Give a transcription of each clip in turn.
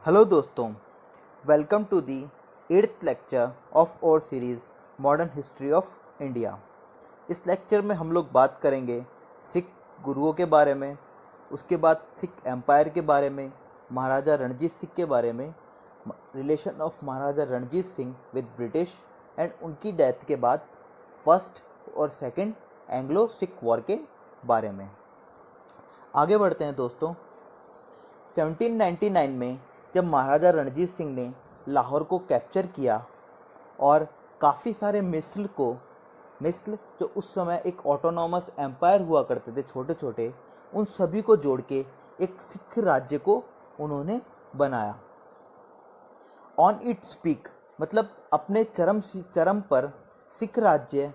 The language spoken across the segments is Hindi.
हेलो दोस्तों, welcome to the 8th lecture of our series modern history of India. इस लेक्चर में हम लोग बात करेंगे सिख गुरुओं के बारे में, उसके बाद सिख एम्पायर के बारे में, महाराजा रणजीत सिंह के बारे में, relation of Maharaja Ranjit Singh with British and उनकी डेथ के बाद फर्स्ट और सेकंड एंग्लो सिख वॉर के बारे में। आगे बढ़ते हैं दोस्तों। 1799 में जब महाराजा रणजीत सिंह ने लाहौर को कैप्चर किया और काफ़ी सारे मिस्र जो उस समय एक ऑटोनॉमस एम्पायर हुआ करते थे छोटे छोटे, उन सभी को जोड़ के एक सिख राज्य को उन्होंने बनाया। ऑन इट्स पीक मतलब अपने चरम पर सिख राज्य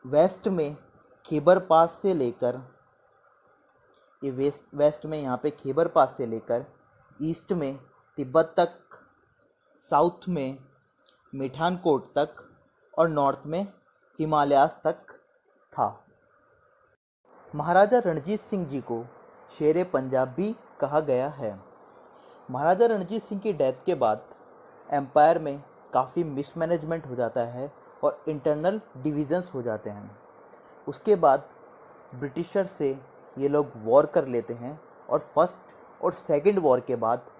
वेस्ट में खैबर पास से लेकर वेस्ट में यहाँ पे खैबर पास से लेकर ईस्ट में तिब्बत तक, साउथ में मिठानकोट तक और नॉर्थ में हिमालयास तक था। महाराजा रणजीत सिंह जी को शेरे पंजाब भी कहा गया है। महाराजा रणजीत सिंह की डेथ के बाद एम्पायर में काफ़ी मिसमैनेजमेंट हो जाता है और इंटरनल डिविजन्स हो जाते हैं। उसके बाद ब्रिटिशर से ये लोग वॉर कर लेते हैं और फर्स्ट और सेकंड वॉर के बाद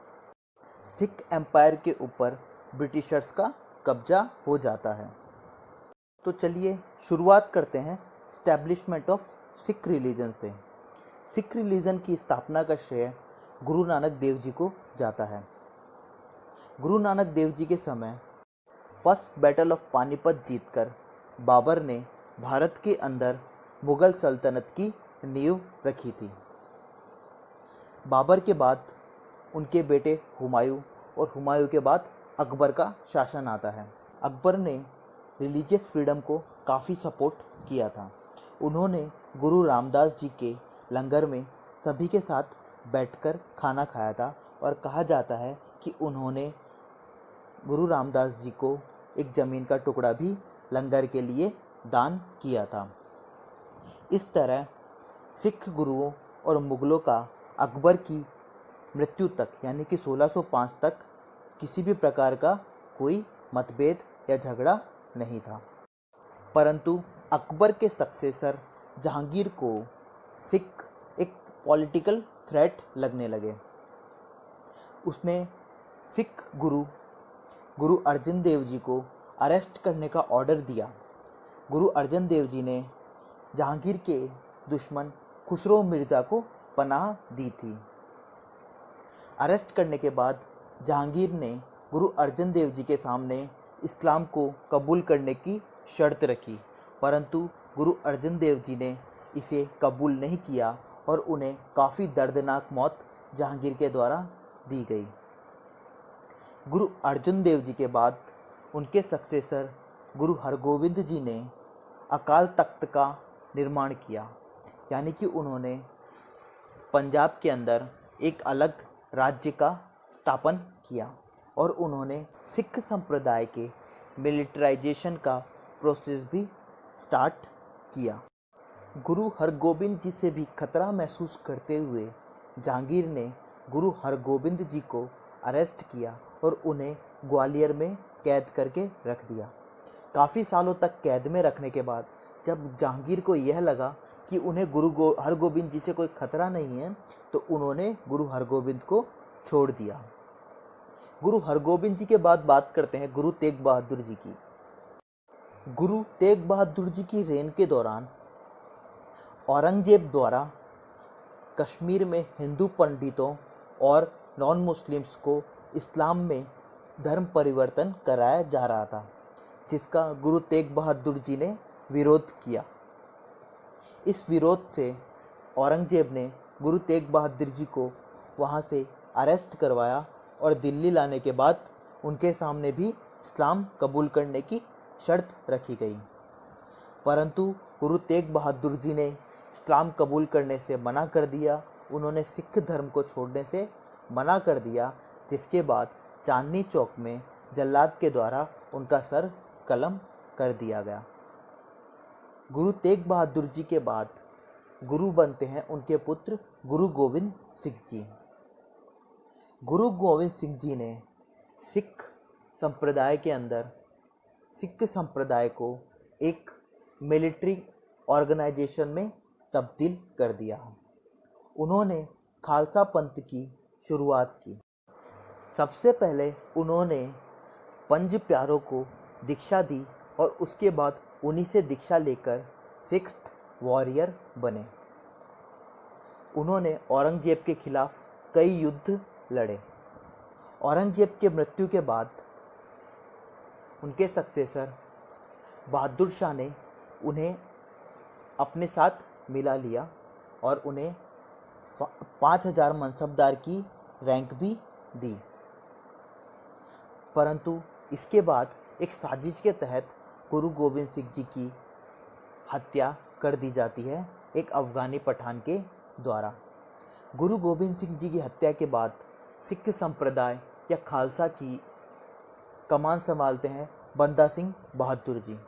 सिख एम्पायर के ऊपर ब्रिटिशर्स का कब्जा हो जाता है। तो चलिए शुरुआत करते हैं स्टैब्लिशमेंट ऑफ सिख रिलीजन से। सिख रिलीजन की स्थापना का श्रेय गुरु नानक देव जी को जाता है। गुरु नानक देव जी के समय फर्स्ट बैटल ऑफ पानीपत जीतकर बाबर ने भारत के अंदर मुग़ल सल्तनत की नींव रखी थी। बाबर के बाद उनके बेटे हुमायूं और हुमायूं के बाद अकबर का शासन आता है। अकबर ने रिलीजियस फ्रीडम को काफ़ी सपोर्ट किया था। उन्होंने गुरु रामदास जी के लंगर में सभी के साथ बैठकर खाना खाया था और कहा जाता है कि उन्होंने गुरु रामदास जी को एक ज़मीन का टुकड़ा भी लंगर के लिए दान किया था। इस तरह सिख गुरुओं और मुग़लों का अकबर की मृत्यु तक यानी कि 1605 तक किसी भी प्रकार का कोई मतभेद या झगड़ा नहीं था। परंतु अकबर के सक्सेसर जहांगीर को सिख एक पॉलिटिकल थ्रेट लगने लगे। उसने सिख गुरु अर्जन देव जी को अरेस्ट करने का ऑर्डर दिया। गुरु अर्जन देव जी ने जहांगीर के दुश्मन खुसरो मिर्ज़ा को पनाह दी थी। अरेस्ट करने के बाद जहांगीर ने गुरु अर्जन देव जी के सामने इस्लाम को कबूल करने की शर्त रखी, परंतु गुरु अर्जन देव जी ने इसे कबूल नहीं किया और उन्हें काफ़ी दर्दनाक मौत जहांगीर के द्वारा दी गई। गुरु अर्जन देव जी के बाद उनके सक्सेसर गुरु हरगोविंद जी ने अकाल तख्त का निर्माण किया, यानी कि उन्होंने पंजाब के अंदर एक अलग राज्य का स्थापन किया और उन्होंने सिख संप्रदाय के मिलिटराइजेशन का प्रोसेस भी स्टार्ट किया। गुरु हरगोबिंद जी से भी खतरा महसूस करते हुए जहांगीर ने गुरु हरगोबिंद जी को अरेस्ट किया और उन्हें ग्वालियर में कैद करके रख दिया। काफ़ी सालों तक कैद में रखने के बाद जब जहांगीर को यह लगा कि उन्हें गुरु हरगोबिंद जी से कोई खतरा नहीं है, तो उन्होंने गुरु हरगोबिंद को छोड़ दिया। गुरु हरगोबिंद जी के बाद बात करते हैं गुरु तेग बहादुर जी की। गुरु तेग बहादुर जी की रेन के दौरान औरंगजेब द्वारा कश्मीर में हिंदू पंडितों और नॉन मुस्लिम्स को इस्लाम में धर्म परिवर्तन कराया जा रहा था, जिसका गुरु तेग बहादुर जी ने विरोध किया। इस विरोध से औरंगजेब ने गुरु तेग बहादुर जी को वहाँ से अरेस्ट करवाया और दिल्ली लाने के बाद उनके सामने भी इस्लाम कबूल करने की शर्त रखी गई, परंतु गुरु तेग बहादुर जी ने इस्लाम कबूल करने से मना कर दिया। उन्होंने सिख धर्म को छोड़ने से मना कर दिया, जिसके बाद चांदनी चौक में जल्लाद के द्वारा उनका सर कलम कर दिया गया। गुरु तेग बहादुर जी के बाद गुरु बनते हैं उनके पुत्र गुरु गोविंद सिंह जी। गुरु गोविंद सिंह जी ने सिख संप्रदाय के अंदर सिख संप्रदाय को एक मिलिट्री ऑर्गेनाइजेशन में तब्दील कर दिया। उन्होंने खालसा पंथ की शुरुआत की। सबसे पहले उन्होंने पंज प्यारों को दीक्षा दी और उसके बाद उन्हीं से दीक्षा लेकर सिक्स्थ वॉरियर बने। उन्होंने औरंगजेब के खिलाफ कई युद्ध लड़े। औरंगजेब के मृत्यु के बाद उनके सक्सेसर बहादुर शाह ने उन्हें अपने साथ मिला लिया और उन्हें 5000 मनसबदार की रैंक भी दी। परंतु इसके बाद एक साजिश के तहत गुरु गोविंद सिंह जी की हत्या कर दी जाती है एक अफ़गानी पठान के द्वारा। गुरु गोविंद सिंह जी की हत्या के बाद सिख संप्रदाय या खालसा की कमान संभालते हैं बंदा सिंह बहादुर जी।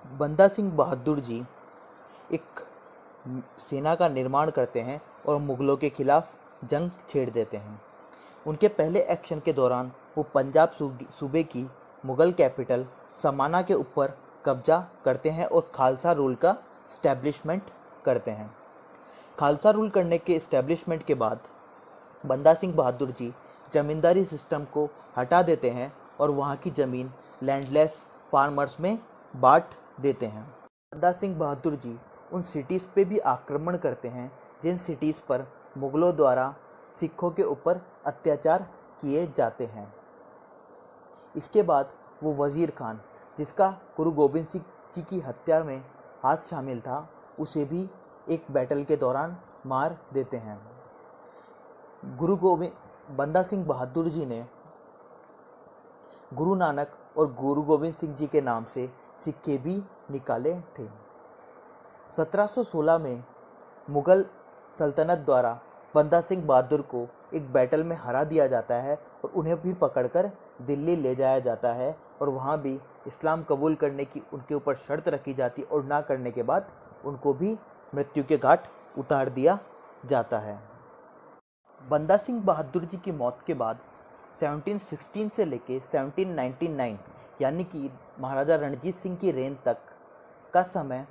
बंदा सिंह बहादुर जी एक सेना का निर्माण करते हैं और मुग़लों के खिलाफ जंग छेड़ देते हैं। उनके पहले एक्शन के दौरान वो पंजाब सूबे की मुग़ल कैपिटल समाना के ऊपर कब्जा करते हैं और खालसा रूल का इस्टेब्लिशमेंट करते हैं। खालसा रूल करने के इस्टेब्लिशमेंट के बाद बंदा सिंह बहादुर जी ज़मींदारी सिस्टम को हटा देते हैं और वहाँ की ज़मीन लैंडलेस फार्मर्स में बांट देते हैं। बंदा सिंह बहादुर जी उन सिटीज़ पे भी आक्रमण करते हैं जिन सिटीज़ पर मुग़लों द्वारा सिखों के ऊपर अत्याचार किए जाते हैं। इसके बाद वो वज़ीर खान, जिसका गुरु गोविंद सिंह जी की हत्या में हाथ शामिल था, उसे भी एक बैटल के दौरान मार देते हैं। बंदा सिंह बहादुर जी ने गुरु नानक और गुरु गोविंद सिंह जी के नाम से सिक्के भी निकाले थे। 1716 में मुग़ल सल्तनत द्वारा बंदा सिंह बहादुर को एक बैटल में हरा दिया जाता है और उन्हें भी पकड़कर दिल्ली ले जाया जाता है और वहाँ भी इस्लाम कबूल करने की उनके ऊपर शर्त रखी जाती और ना करने के बाद उनको भी मृत्यु के घाट उतार दिया जाता है। बंदा सिंह बहादुर जी की मौत के बाद 1716 से लेके 1799 यानी कि महाराजा रणजीत सिंह की रेन तक का समय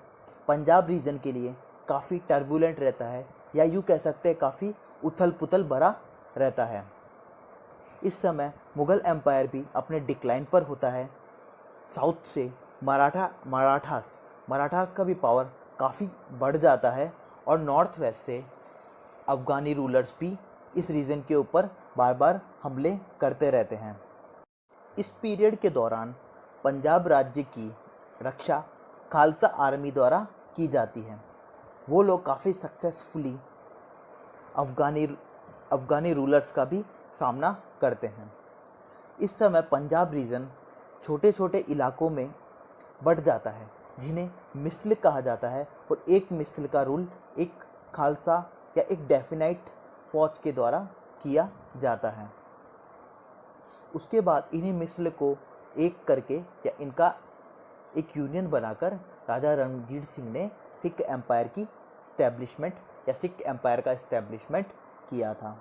पंजाब रीजन के लिए काफ़ी टर्बुलेंट रहता है, या यूँ कह सकते हैं काफ़ी उथल पुथल भरा रहता है। इस समय मुग़ल एम्पायर भी अपने डिक्लाइन पर होता है। साउथ से मराठास का भी पावर काफ़ी बढ़ जाता है और नॉर्थ वेस्ट से अफ़गानी रूलर्स भी इस रीजन के ऊपर बार बार हमले करते रहते हैं। इस पीरियड के दौरान पंजाब राज्य की रक्षा खालसा आर्मी द्वारा की जाती है। वो लोग काफ़ी सक्सेसफुली अफ़गानी रूलर्स का भी सामना करते हैं। इस समय पंजाब रीजन छोटे छोटे इलाकों में बढ़ जाता है जिन्हें मिसल कहा जाता है और एक मिसल का रूल एक खालसा या एक डेफिनाइट फौज के द्वारा किया जाता है। उसके बाद इन्हीं मिसल को एक करके या इनका एक यूनियन बनाकर राजा रणजीत सिंह ने सिख एम्पायर की इस्टेब्लिशमेंट या सिख एम्पायर का इस्टेब्लिशमेंट किया था।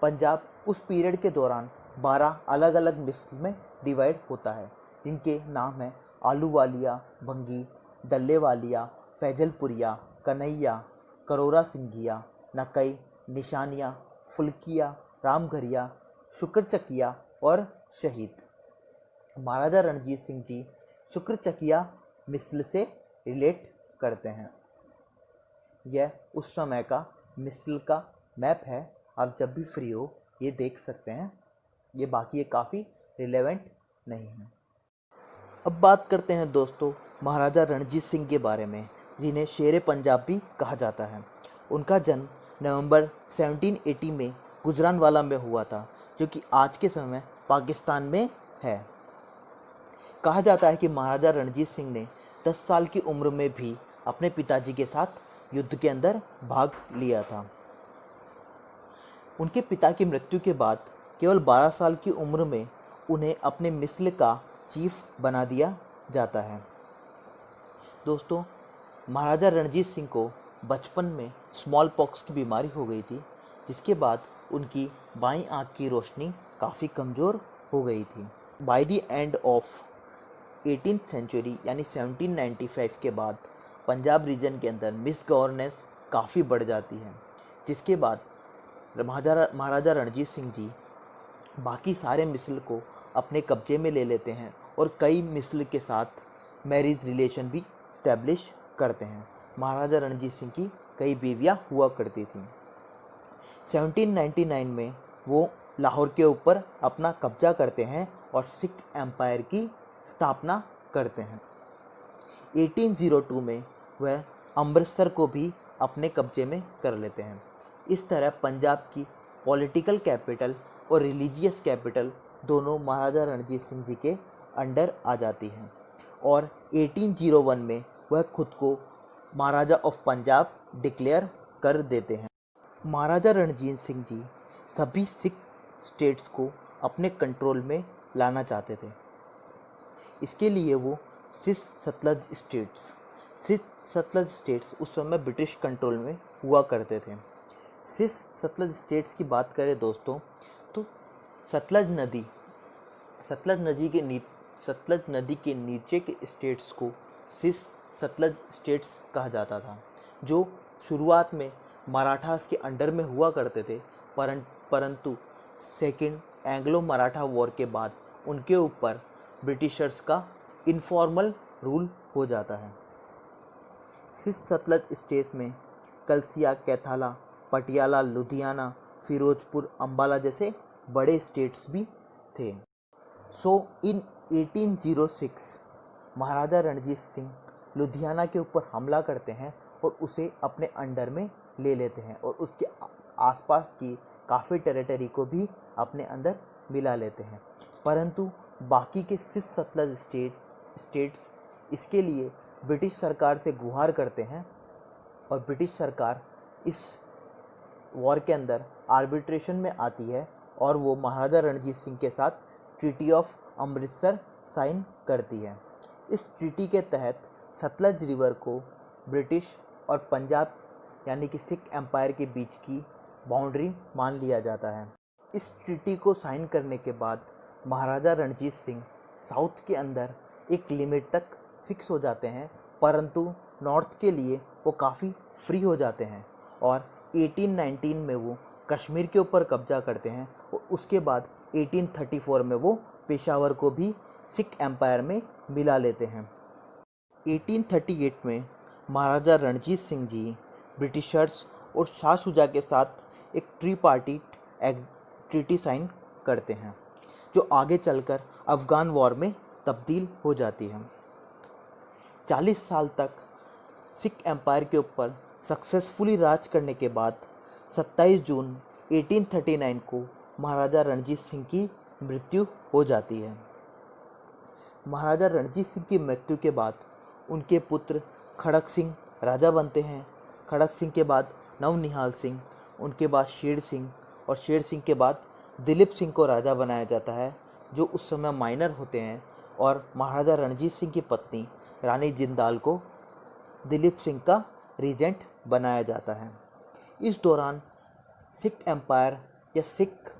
पंजाब उस पीरियड के दौरान 12 अलग अलग मिसल में डिवाइड होता है, जिनके नाम हैं आलूवालिया, भंगी, दल्लेवालिया, फैजलपुरिया, कन्हैया, करोरा सिंघिया, नकई, निशानिया, फुल्किया, रामघरिया, शुक्रचकिया और शहीद। महाराजा रणजीत सिंह जी शुक्रचकिया मिसल से रिलेट करते हैं। यह उस समय का मिसल का मैप है, आप जब भी फ्री हो ये देख सकते हैं। ये बाकी ये काफ़ी रिलेवेंट नहीं है। अब बात करते हैं दोस्तों महाराजा रणजीत सिंह के बारे में, जिन्हें शेरे पंजाब भी कहा जाता है। उनका जन्म नवंबर 1780 में गुजरानवाला में हुआ था, जो कि आज के समय पाकिस्तान में है। कहा जाता है कि महाराजा रणजीत सिंह ने 10 साल की उम्र में भी अपने पिताजी के साथ युद्ध के अंदर भाग लिया था। उनके पिता की मृत्यु के बाद केवल 12 साल की उम्र में उन्हें अपने मिसल का चीफ बना दिया जाता है। दोस्तों महाराजा रणजीत सिंह को बचपन में स्मॉल पॉक्स की बीमारी हो गई थी, जिसके बाद उनकी बाईं आंख की रोशनी काफ़ी कमज़ोर हो गई थी। By the end of 18th century यानी 1795 के बाद पंजाब रीजन के अंदर मिस गवर्नेंस काफ़ी बढ़ जाती है, जिसके बाद महाराजा रणजीत सिंह जी बाकी सारे मिसल को अपने कब्जे में ले लेते हैं और कई मिसल के साथ मैरिज रिलेशन भी इस्टेब्लिश करते हैं। महाराजा रणजीत सिंह की कई बीवियां हुआ करती थीं। 1799 में वो लाहौर के ऊपर अपना कब्जा करते हैं और सिख एम्पायर की स्थापना करते हैं। 1802 में वह अमृतसर को भी अपने कब्जे में कर लेते हैं। इस तरह पंजाब की पॉलिटिकल कैपिटल और रिलीजियस कैपिटल दोनों महाराजा रणजीत सिंह जी के अंडर आ जाती हैं और 1801 में वह खुद को महाराजा ऑफ पंजाब डिक्लेयर कर देते हैं। महाराजा रणजीत सिंह जी सभी सिख स्टेट्स को अपने कंट्रोल में लाना चाहते थे। इसके लिए वो सिख सतलज स्टेट्स उस समय ब्रिटिश कंट्रोल में हुआ करते थे। सिख सतलज स्टेट्स की बात करें दोस्तों, तो सतलज नदी के नीचे के स्टेट्स को सिख सतलज स्टेट्स कहा जाता था, जो शुरुआत में मराठास के अंडर में हुआ करते थे, परंतु सेकेंड एंग्लो मराठा वॉर के बाद उनके ऊपर ब्रिटिशर्स का इनफॉर्मल रूल हो जाता है। सिख सतलज स्टेट्स में कलसिया, कैथाला, पटियाला, लुधियाना, फिरोजपुर, अम्बाला जैसे बड़े स्टेट्स भी थे। इन 1806 महाराजा रणजीत सिंह लुधियाना के ऊपर हमला करते हैं और उसे अपने अंडर में ले लेते हैं और उसके आसपास की काफ़ी टेरिटरी को भी अपने अंदर मिला लेते हैं। परंतु बाकी के सिख सतलज स्टेट्स इसके लिए ब्रिटिश सरकार से गुहार करते हैं और ब्रिटिश सरकार इस वॉर के अंदर आर्बिट्रेशन में आती है और वो महाराजा रणजीत सिंह के साथ ट्रीटी ऑफ अमृतसर साइन करती है। इस ट्रीटी के तहत सतलज रिवर को ब्रिटिश और पंजाब यानी कि सिख एम्पायर के बीच की बाउंड्री मान लिया जाता है। इस ट्रीटी को साइन करने के बाद महाराजा रणजीत सिंह साउथ के अंदर एक लिमिट तक फिक्स हो जाते हैं, परंतु नॉर्थ के लिए वो काफ़ी फ्री हो जाते हैं और 1819 में वो कश्मीर के ऊपर कब्जा करते हैं और उसके बाद 1834 में वो पेशावर को भी सिख एम्पायर में मिला लेते हैं। 1838 में महाराजा रणजीत सिंह जी ब्रिटिशर्स और शाह शुजा के साथ एक ट्रीपार्टीट ट्रीटी साइन करते हैं, जो आगे चलकर अफ़गान वॉर में तब्दील हो जाती है। 40 साल तक सिख एम्पायर के ऊपर सक्सेसफुली राज करने के बाद 27 जून 1839 को महाराजा रणजीत सिंह की मृत्यु हो जाती है। महाराजा रणजीत सिंह की मृत्यु के बाद उनके पुत्र खड़क सिंह राजा बनते हैं। खड़क सिंह के बाद नवनिहाल सिंह, उनके बाद शेर सिंह और शेर सिंह के बाद दिलीप सिंह को राजा बनाया जाता है, जो उस समय माइनर होते हैं, और महाराजा रणजीत सिंह की पत्नी रानी जिंदाल को दिलीप सिंह का रीजेंट बनाया जाता है। इस दौरान सिख एम्पायर या सिख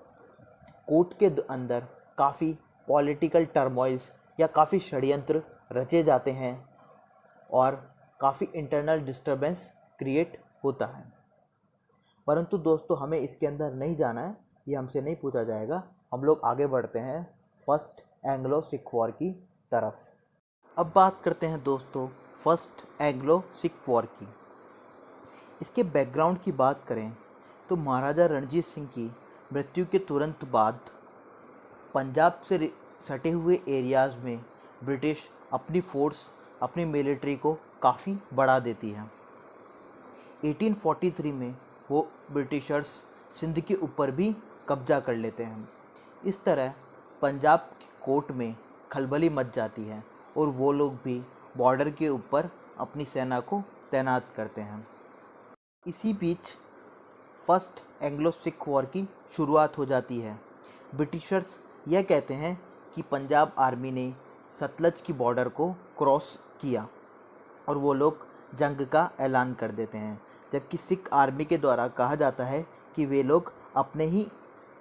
कोर्ट के अंदर काफ़ी पॉलिटिकल टर्मोइल्स या काफ़ी षड्यंत्र रचे जाते हैं और काफ़ी इंटरनल डिस्टर्बेंस क्रिएट होता है। परंतु दोस्तों, हमें इसके अंदर नहीं जाना है, ये हमसे नहीं पूछा जाएगा। हम लोग आगे बढ़ते हैं फर्स्ट एंग्लो सिख वॉर की तरफ। अब बात करते हैं दोस्तों फर्स्ट एंग्लो सिख वॉर की। इसके बैकग्राउंड की बात करें तो महाराजा रणजीत सिंह की मृत्यु के तुरंत बाद पंजाब से सटे हुए एरियाज़ में ब्रिटिश अपनी फोर्स, अपनी मिलिट्री को काफ़ी बढ़ा देती है। 1843 में वो ब्रिटिशर्स सिंध के ऊपर भी कब्जा कर लेते हैं। इस तरह पंजाब की कोर्ट में खलबली मच जाती है और वो लोग भी बॉर्डर के ऊपर अपनी सेना को तैनात करते हैं। इसी बीच फर्स्ट एंग्लो सिख वॉर की शुरुआत हो जाती है। ब्रिटिशर्स यह कहते हैं कि पंजाब आर्मी ने सतलज की बॉर्डर को क्रॉस किया और वो लोग जंग का ऐलान कर देते हैं, जबकि सिख आर्मी के द्वारा कहा जाता है कि वे लोग अपने ही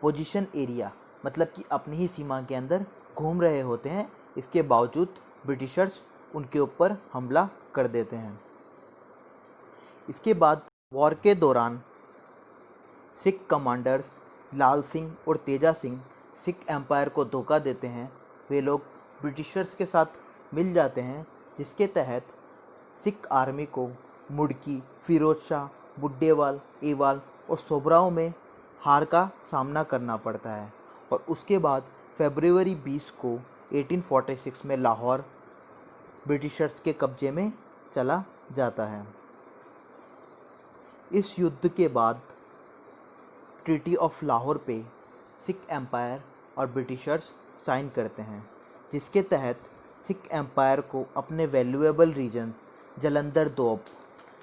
पोजीशन एरिया मतलब कि अपनी ही सीमा के अंदर घूम रहे होते हैं, इसके बावजूद ब्रिटिशर्स उनके ऊपर हमला कर देते हैं। इसके बाद वॉर के दौरान सिख कमांडर्स लाल सिंह और तेजा सिंह सिख एम्पायर को धोखा देते हैं। वे लोग ब्रिटिशर्स के साथ मिल जाते हैं, जिसके तहत सिख आर्मी को मुड़की, फिरोज शाह, बुड्डेवाल, एवाल और सोबराओं में हार का सामना करना पड़ता है। और उसके बाद फरवरी 20 को 1846 में लाहौर ब्रिटिशर्स के कब्जे में चला जाता है। इस युद्ध के बाद ट्रीटी ऑफ लाहौर पे सिख एम्पायर और ब्रिटिशर्स साइन करते हैं, जिसके तहत सिख एम्पायर को अपने वैल्यूएबल रीजन जलंधर दोब,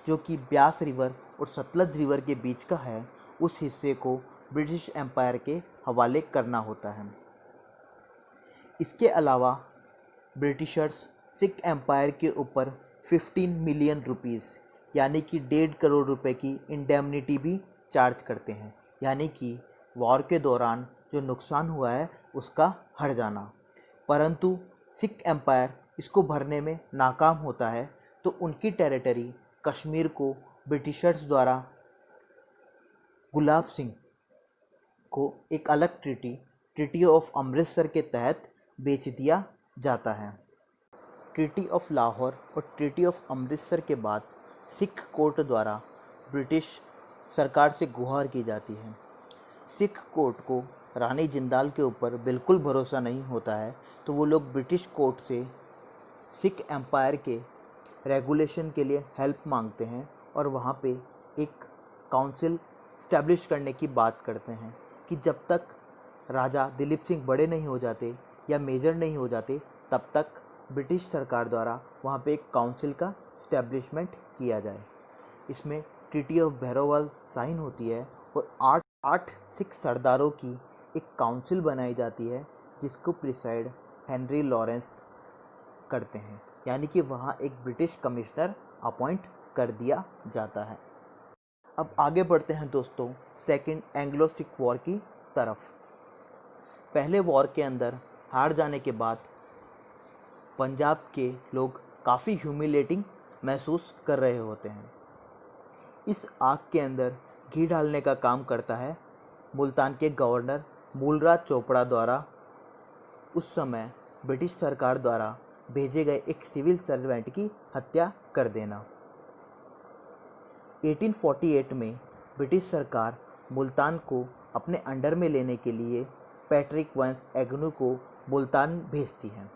जो कि ब्यास रिवर और सतलज रिवर के बीच का है, उस हिस्से को ब्रिटिश एम्पायर के हवाले करना होता है। इसके अलावा ब्रिटिशर्स सिख एम्पायर के ऊपर 15 मिलियन रुपीस यानी कि 1.5 करोड़ रुपए की इंडेमनिटी भी चार्ज करते हैं, यानी कि वॉर के दौरान जो नुकसान हुआ है उसका हर्ज जाना। परंतु सिख एम्पायर इसको भरने में नाकाम होता है, तो उनकी टेरिटरी कश्मीर को ब्रिटिशर्स द्वारा गुलाब सिंह को एक अलग ट्रीटी ऑफ अमृतसर के तहत बेच दिया जाता है। ट्रीटी ऑफ लाहौर और ट्रीटी ऑफ अमृतसर के बाद सिख कोर्ट द्वारा ब्रिटिश सरकार से गुहार की जाती है। सिख कोर्ट को रानी जिंदाल के ऊपर बिल्कुल भरोसा नहीं होता है, तो वो लोग ब्रिटिश कोर्ट से सिख एम्पायर के रेगुलेशन के लिए हेल्प मांगते हैं और वहाँ पे एक काउंसिल स्टैब्लिश करने की बात करते हैं कि जब तक राजा दिलीप सिंह बड़े नहीं हो जाते या मेजर नहीं हो जाते, तब तक ब्रिटिश सरकार द्वारा वहाँ पे एक काउंसिल का स्टैब्लिशमेंट किया जाए। इसमें ट्रीटी ऑफ भैरोवाल साइन होती है और आठ सिख सरदारों की एक काउंसिल बनाई जाती है, जिसको प्रिसाइड हेनरी लॉरेंस करते हैं, यानी कि वहाँ एक ब्रिटिश कमिश्नर अपॉइंट कर दिया जाता है। अब आगे बढ़ते हैं दोस्तों सेकेंड एंग्लो सिख वॉर की तरफ। पहले वॉर के अंदर हार जाने के बाद पंजाब के लोग काफ़ी ह्यूमिलेटिंग महसूस कर रहे होते हैं। इस आग के अंदर घी डालने का काम करता है मुल्तान के गवर्नर मूलराज चोपड़ा द्वारा उस समय ब्रिटिश सरकार द्वारा भेजे गए एक सिविल सर्वेंट की हत्या कर देना। 1848 में ब्रिटिश सरकार मुल्तान को अपने अंडर में लेने के लिए पैट्रिक वंस एग्नू को मुल्तान भेजती है,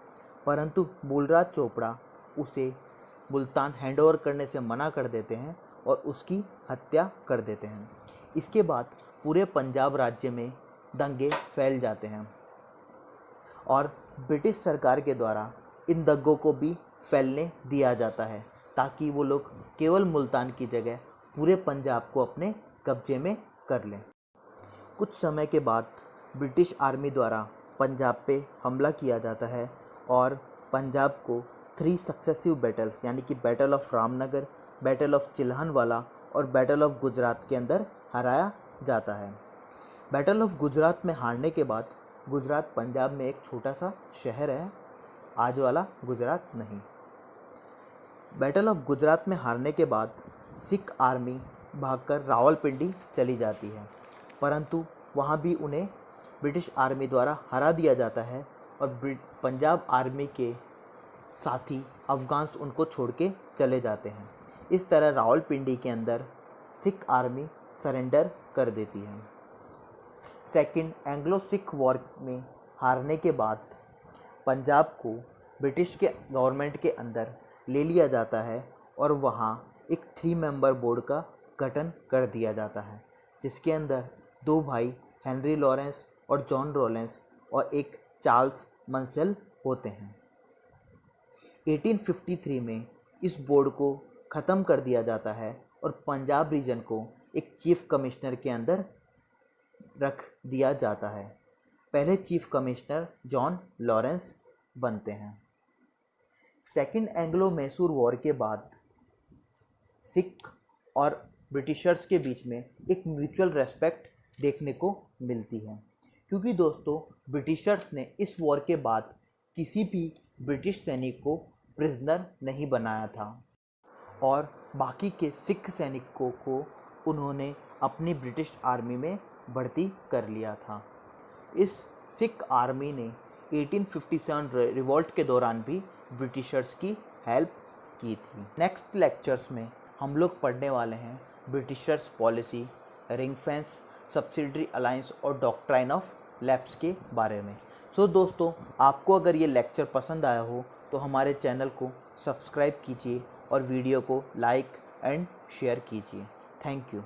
परंतु मूलराज चोपड़ा उसे मुल्तान हैंडओवर करने से मना कर देते हैं और उसकी हत्या कर देते हैं। इसके बाद पूरे पंजाब राज्य में दंगे फैल जाते हैं और ब्रिटिश सरकार के द्वारा इन दंगों को भी फैलने दिया जाता है, ताकि वो लोग केवल मुल्तान की जगह पूरे पंजाब को अपने कब्जे में कर लें। कुछ समय के बाद ब्रिटिश आर्मी द्वारा पंजाब पे हमला किया जाता है और पंजाब को 3 सक्सेसिव बैटल्स यानी कि battle of Ramnagar, battle of Chillianwala और बैटल ऑफ गुजरात के अंदर हराया जाता है। बैटल ऑफ गुजरात में हारने के बाद गुजरात पंजाब में एक छोटा सा शहर है, आज वाला गुजरात नहीं। बैटल ऑफ गुजरात में हारने के बाद सिख आर्मी भागकर रावलपिंडी चली जाती है, परंतु वहाँ भी उन्हें ब्रिटिश आर्मी द्वारा हरा दिया जाता है और पंजाब आर्मी के साथी अफगान्स उनको छोड़ के चले जाते हैं। इस तरह रावलपिंडी के अंदर सिख आर्मी सरेंडर कर देती है। सेकेंड एंग्लो सिख वॉर में हारने के बाद पंजाब को ब्रिटिश के गवर्नमेंट के अंदर ले लिया जाता है और वहाँ एक 3 मेंबर बोर्ड का गठन कर दिया जाता है, जिसके अंदर 2 भाई हेनरी लॉरेंस और जॉन रॉलेंस और एक चार्ल्स मंसेल होते हैं। 1853 में इस बोर्ड को ख़त्म कर दिया जाता है और पंजाब रीजन को एक चीफ कमिश्नर के अंदर रख दिया जाता है। पहले चीफ कमिश्नर जॉन लॉरेंस बनते हैं। सेकेंड एंग्लो मैसूर वॉर के बाद सिख और ब्रिटिशर्स के बीच में एक म्यूचुअल रेस्पेक्ट देखने को मिलती है, क्योंकि दोस्तों ब्रिटिशर्स ने इस वॉर के बाद किसी भी ब्रिटिश सैनिक को प्रिजनर नहीं बनाया था और बाकी के सिख सैनिकों को उन्होंने अपनी ब्रिटिश आर्मी में भर्ती कर लिया था। इस सिख आर्मी ने 1857 रिवॉल्ट के दौरान भी ब्रिटिशर्स की हेल्प की थी। नेक्स्ट लेक्चर्स में हम लोग पढ़ने वाले हैं Britishers policy, ring fence, subsidiary alliance और डॉक्ट्राइन ऑफ लैप्स के बारे में। सो दोस्तों, आपको अगर ये लेक्चर पसंद आया हो तो हमारे चैनल को सब्सक्राइब कीजिए और वीडियो को लाइक एंड शेयर कीजिए। Thank you.